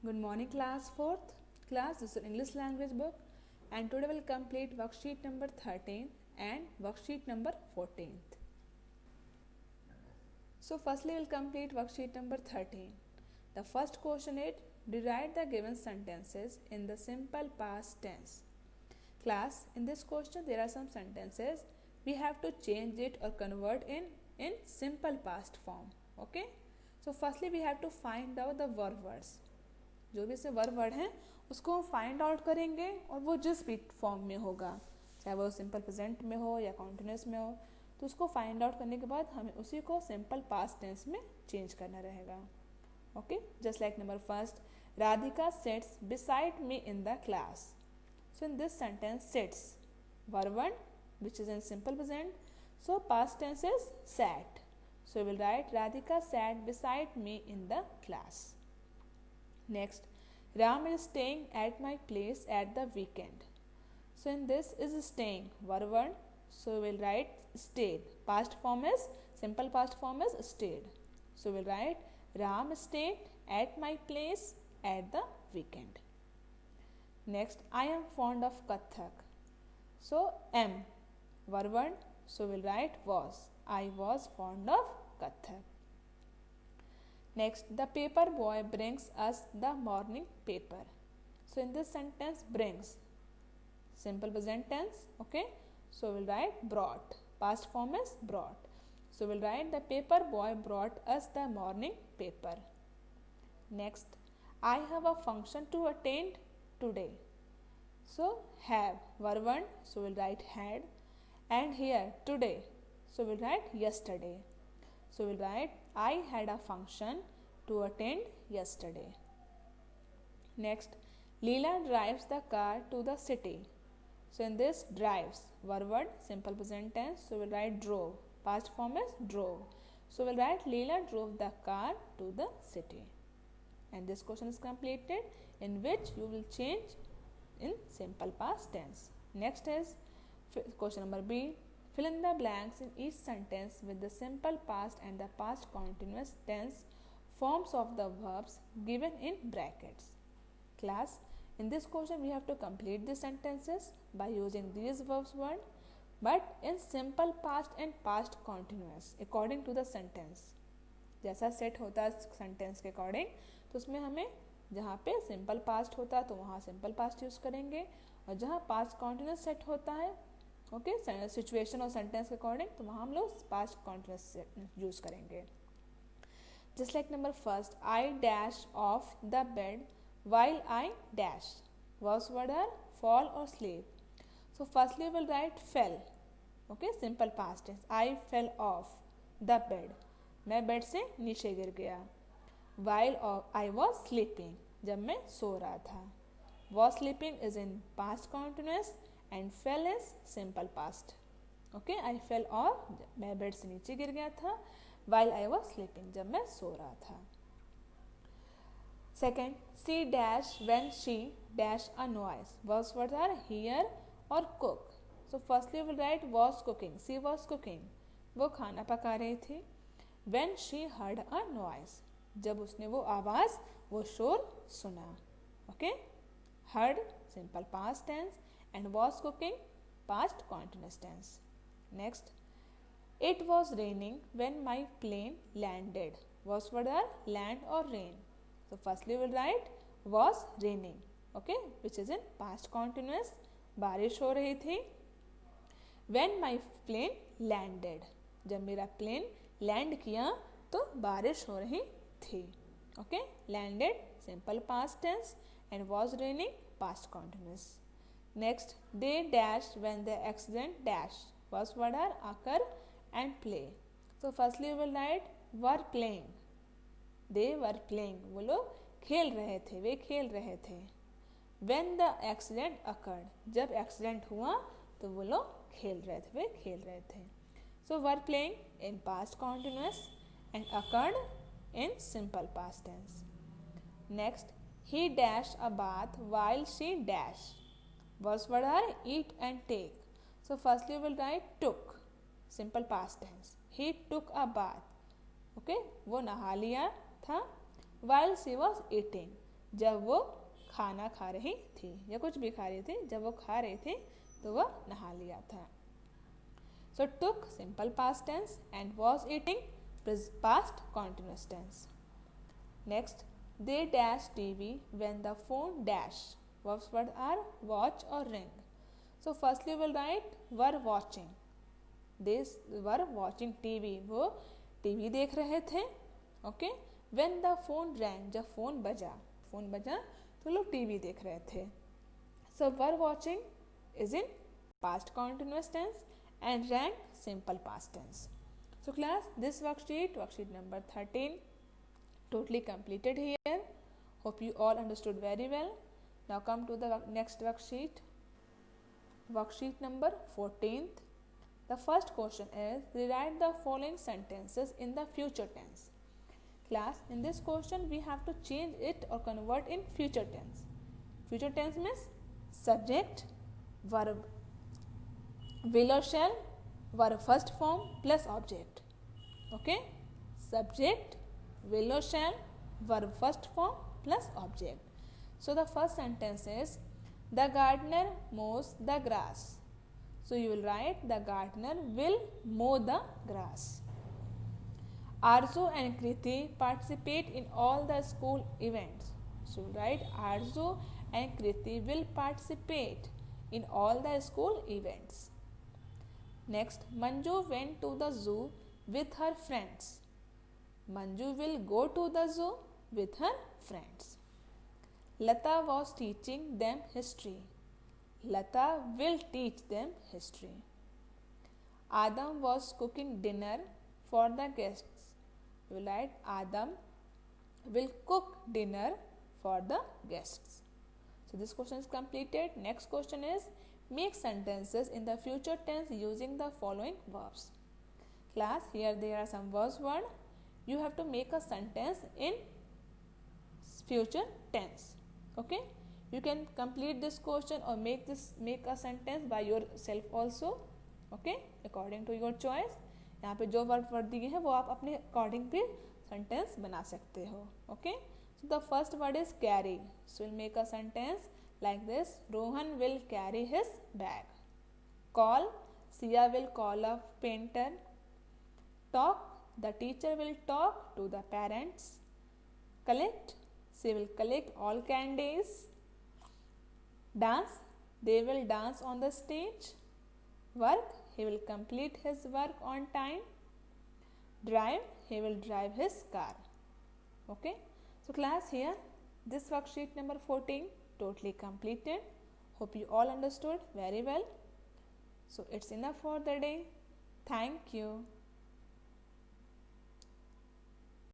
Good morning class 4th. Class, this is English language book and today we'll complete worksheet number 13 and worksheet number 14th. So firstly we'll complete worksheet number 13. The first question is rewrite the given sentences in the simple past tense. Class, in this question there are some sentences we have to change it or convert in simple past form. Okay. So firstly we have to find out the verb words. जो भी इसमें verb word हैं उसको हम find out करेंगे और वो जिस भी फॉर्म में होगा, चाहे वो सिंपल प्रेजेंट में हो या कॉन्टिन्यूस में हो, तो उसको फाइंड आउट करने के बाद हमें उसी को सिंपल पास्ट टेंस में चेंज करना रहेगा. Okay, just like number first, Radhika sits beside me in the class. So in this sentence sits verb word which is in simple present, so past tense is sat. So we will write Radhika sat beside me in the class. Next, Ram is staying at my place at the weekend. So in this is staying verb word, so we will write stayed. Past form is simple past form is stayed. So we will write Ram stayed at my place at the weekend. Next, I am fond of Kathak. So am verb word, so we will write was. I was fond of Kathak. Next, the paper boy brings us the morning paper. So in this sentence, brings, simple present tense. Okay, so we'll write brought. Past form is brought. So we'll write the paper boy brought us the morning paper. Next, I have a function to attend today. So have verb one, so we'll write had, and here today, so we'll write yesterday. So we'll write I had a function to attend yesterday. Next, Leela drives the car to the city. So in this drives verb word simple present tense, so we'll write drove. Past form is drove. So we'll write Leela drove the car to the city. And this question is completed, in which you will change in simple past tense. Next is question number B. Fill in the blanks in each sentence with the simple past and the past continuous tense forms of the verbs given in brackets. Class, in this question we have to complete the sentences by using these verbs word, but in simple past and past continuous according to the sentence. जैसा set होता है sentence के according, तो उसमें हमें जहाँ पे simple past होता है तो वहाँ सिंपल पास्ट यूज़ करेंगे, और जहाँ पास्ट कॉन्टिन्यूस सेट होता है ओके सिचुएशन और सेंटेंस के अकॉर्डिंग, तो वहाँ हम लोग पास्ट कॉन्टिन्यूस यूज़ करेंगे. Just like number first, I dash off the bed while I dash. Verbs word are fall और sleep. So firstly will write fell. Okay, simple past tense. I fell off the bed, मैं bed से नीचे गिर गया. While I was sleeping, जब मैं सो रहा था. Was sleeping is in past continuous and fail is simple past. Okay, I fell of, मैं बेड से नीचे गिर गया था. वाइल आई वॉज स्लीपिंग, जब मैं सो रहा था. Second, she dash when she dash a noise. Verbs words are hear और cook. So firstly will write was cooking. She was cooking, वो खाना पका रही थी. When she heard a noise, जब उसने वो आवाज़ वो शोर सुना. Okay, heard simple past tense and was cooking past continuous tense. Next, it was raining when my plane landed. Was word are land or rain. So firstly we'll write was raining, okay, which is in past continuous. बारिश हो रही थी. When my plane landed, जब मेरा plane land किया तो बारिश हो रही थी. Okay, landed simple past tense and was raining past continuous. Next, they dash when the accident dash. First word are occur and play. So firstly we will write were playing. They were playing. वो लोग खेल रहे थे, वे खेल रहे थे. When the accident occurred, जब accident हुआ तो वो लोग खेल रहे थे, वे खेल रहे थे. So were playing in past continuous and occurred in simple past tense. Next, he dashed a bath while she dashed. Verbs word are eat and take. So firstly we will write took, simple past tense. He took a bath. Okay, वो नहा लिया था. while she was eating, जब वो खाना खा रही थी या कुछ भी खा रही थी, जब वो खा रहे थे तो वह नहा लिया था. So took simple past tense and was eating past continuous tense. Next, they dash TV when the phone dash. Verbs what are watch or ring. So firstly we will write were watching. They were watching TV. वो TV देख रहे थे. Okay. When the phone rang, जब phone बजा तो लोग TV देख रहे थे. So were watching is in past continuous tense and rang simple past tense. So class, this worksheet number 13, totally completed here. Hope you all understood very well. Now come to the next worksheet. Worksheet number 14th. The first question is rewrite the following sentences in the future tense. Class, in this question we have to change it or convert in future tense. Future tense means subject, verb, will or shall, verb first form plus object. Okay, subject, will or shall, verb first form plus object. So the first sentence is the gardener mows the grass. So you will write the gardener will mow the grass. Arzu and Kriti participate in all the school events. So write Arzu and Kriti will participate in all the school events. Next, Manju went to the zoo with her friends. Manju will go to the zoo with her friends. Lata was teaching them history. Lata will teach them history. Adam was cooking dinner for the guests. You will write Adam will cook dinner for the guests. So this question is completed. Next question is make sentences in the future tense using the following verbs. Class, here there are some verbs word. You have to make a sentence in future tense. Okay, you can complete this question or make a sentence by yourself also. Okay, according to your choice. यहाँ पे जो word दिए हैं वो आप अपने according पे sentence बना सकते हो. Okay, so the first word is carry. So will make a sentence like this. Rohan will carry his bag. Call, Sia will call a painter. Talk, the teacher will talk to the parents. Collect, she will collect all candies. Dance, they will dance on the stage. Work, he will complete his work on time. Drive, he will drive his car. Okay, so class, here this worksheet number 14 totally completed. Hope you all understood very well. So it's enough for the day. Thank you.